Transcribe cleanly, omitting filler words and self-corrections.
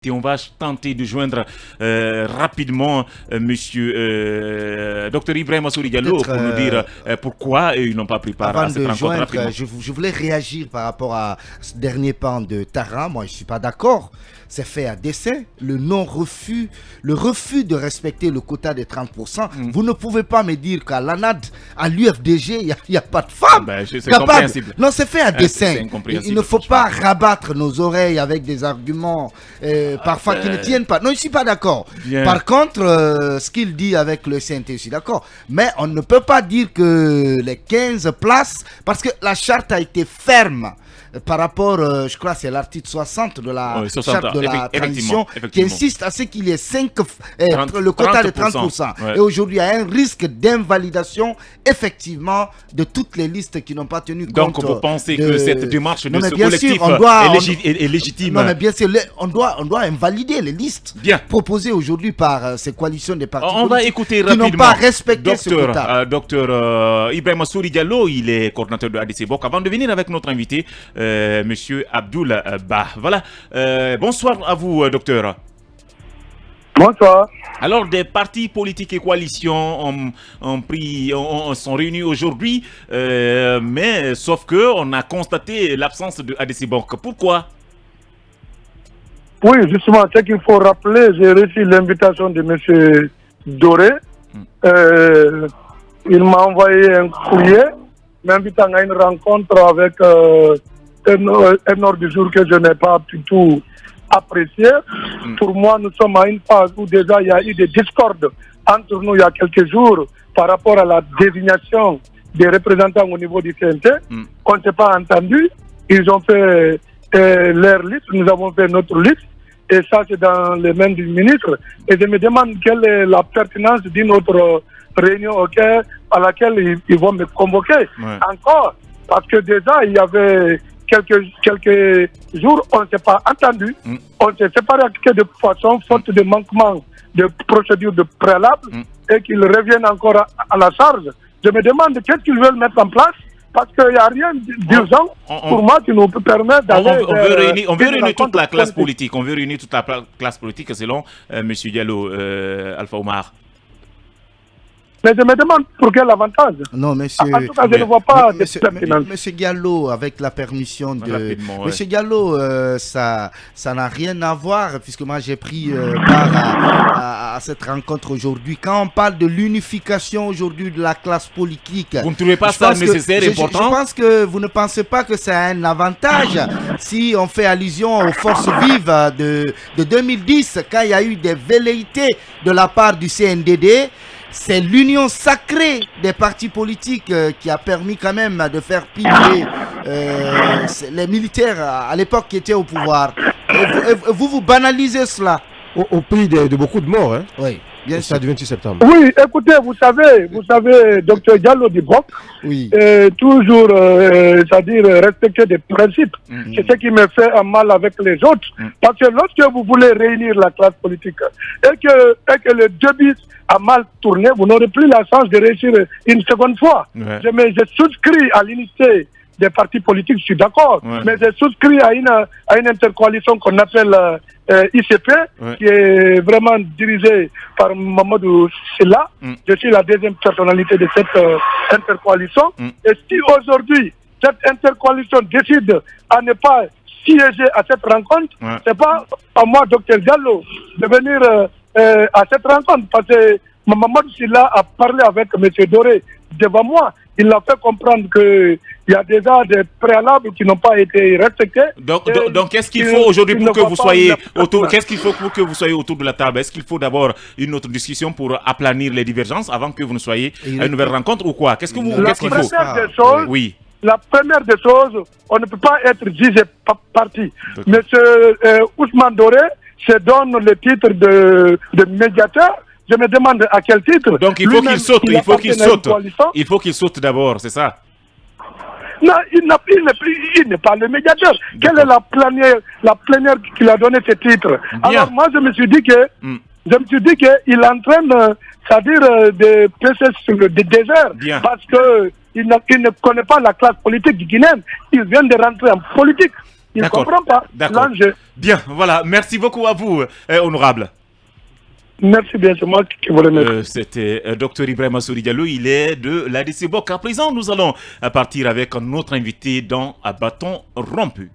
Et on va tenter de joindre rapidement monsieur Dr Ibrahima Souri Diallo pour nous dire pourquoi ils n'ont pas pris part à cette rencontre rapidement. Je voulais réagir par rapport à ce dernier pan de Tara. Moi, je ne suis pas d'accord. C'est fait à dessein. Le non-refus, le refus de respecter le quota des 30%. Vous ne pouvez pas me dire qu'à l'ANAD, à l'UFDG, il n'y a pas de femmes. C'est compréhensible. Non, c'est fait à dessein. Il ne faut pas rabattre nos oreilles avec des arguments parfois qui ne tiennent pas. Non, je ne suis pas d'accord. Par contre, ce qu'il dit avec le CNT, je suis d'accord. Mais on ne peut pas dire que les 15 places, parce que la charte a été ferme. Par rapport, je crois que c'est l'article 60 de la charte de la transition qui insiste à ce qu'il y ait le quota de 30%. Ouais. Et aujourd'hui, il y a un risque d'invalidation, effectivement, de toutes les listes qui n'ont pas tenu compte. Donc, vous pensez que cette démarche de ce collectif est légitime? Non, mais bien sûr, on doit invalider les listes proposées aujourd'hui par ces coalitions des partis politiques va écouter qui n'ont pas respecté ce quota. Docteur Ibrahima Souri Diallo, il est coordinateur de ADC BOK. Avant de venir avec notre invité, Monsieur Abdoul Bah. Voilà. Bonsoir à vous, docteur. Bonsoir. Alors, des partis politiques et coalitions sont réunis aujourd'hui, mais sauf que on a constaté l'absence de ADC BOK. Pourquoi? Oui, justement, ce qu'il faut rappeler, j'ai reçu l'invitation de M. Doré. Il m'a envoyé un courrier m'invitant à une rencontre avec un ordre du jour que je n'ai pas du tout apprécié. Pour moi, nous sommes à une phase où déjà il y a eu des discordes entre nous il y a quelques jours par rapport à la désignation des représentants au niveau du CNT. On ne s'est pas entendu. Ils ont fait leur liste, nous avons fait notre liste. Et ça, c'est dans les mains du ministre. Et je me demande quelle est la pertinence d'une autre réunion à laquelle ils vont me convoquer. Encore, parce que déjà, il y avait quelques jours, on ne s'est pas entendu. On s'est séparé de façon, faute de manquement de procédure de préalable, et qu'ils reviennent encore à la charge. Je me demande qu'est-ce qu'ils veulent mettre en place, parce qu'il n'y a rien d'urgent pour moi qui nous permet d'aller... On veut réunir toute la classe politique. On veut réunir toute la classe politique selon M. Diallo, Alpha Omar. Mais je me demande pour quel avantage. Non, monsieur. En tout cas, je ne vois pas de pertinence. Monsieur Diallo, avec la permission de. Monsieur Diallo, ça n'a rien à voir, puisque moi j'ai pris part à cette rencontre aujourd'hui. Quand on parle de l'unification aujourd'hui de la classe politique. Vous ne trouvez pas ça nécessaire et important? Je pense que vous ne pensez pas que c'est un avantage si on fait allusion aux forces vives de 2010, quand il y a eu des velléités de la part du CNDD. C'est l'union sacrée des partis politiques qui a permis quand même de faire plier les militaires à l'époque qui étaient au pouvoir. Et vous banalisez cela. Au prix de beaucoup de morts, hein? Oui, bien sûr. Du 26 septembre. Oui, écoutez, vous savez, Dr Diallo du BOK, toujours, c'est-à-dire respecter des principes. C'est ce qui me fait un mal avec les autres. Parce que lorsque vous voulez réunir la classe politique et que le débit a mal tourné, vous n'aurez plus la chance de réussir une seconde fois. Je souscris à l'unité des partis politiques, je suis d'accord, mais je souscris à une intercoalition qu'on appelle ICP, qui est vraiment dirigée par Mamadou Silla. Je suis la deuxième personnalité de cette intercoalition. Et si aujourd'hui, cette intercoalition décide à ne pas siéger à cette rencontre, c'est pas à moi, Dr Diallo, de venir à cette rencontre, parce que Mamadou Silla a parlé avec M. Doré devant moi. Il a fait comprendre qu'il y a déjà des préalables qui n'ont pas été respectés. Donc qu'est-ce qu'il faut aujourd'hui pour que vous soyez autour? Qu'est-ce qu'il faut pour que vous soyez autour de la table? Est-ce qu'il faut d'abord une autre discussion pour aplanir les divergences avant que vous ne soyez à une nouvelle rencontre ou quoi? Qu'est-ce qu'il faut? Oui. La première des choses, on ne peut pas être jugé parti. Monsieur Ousmane Doré se donne le titre de médiateur. Je me demande à quel titre. Donc il faut qu'il saute, il faut qu'il saute d'abord, c'est ça? Non, il n'est pas le médiateur. Quelle est la plénière qui lui a donné ce titre? Alors moi je me suis dit que qu'il entraîne, c'est-à-dire de passer sur le désert, parce que il ne connaît pas la classe politique guinéenne. Il vient de rentrer en politique. Il ne comprend pas l'enjeu. Bien, voilà. Merci beaucoup à vous, honorable. Merci bien, c'est moi qui vous remercie. C'était Dr Ibrahima Sory Diallo, il est de l'ADC Bok. À présent, nous allons partir avec notre invité dans Bâton rompu.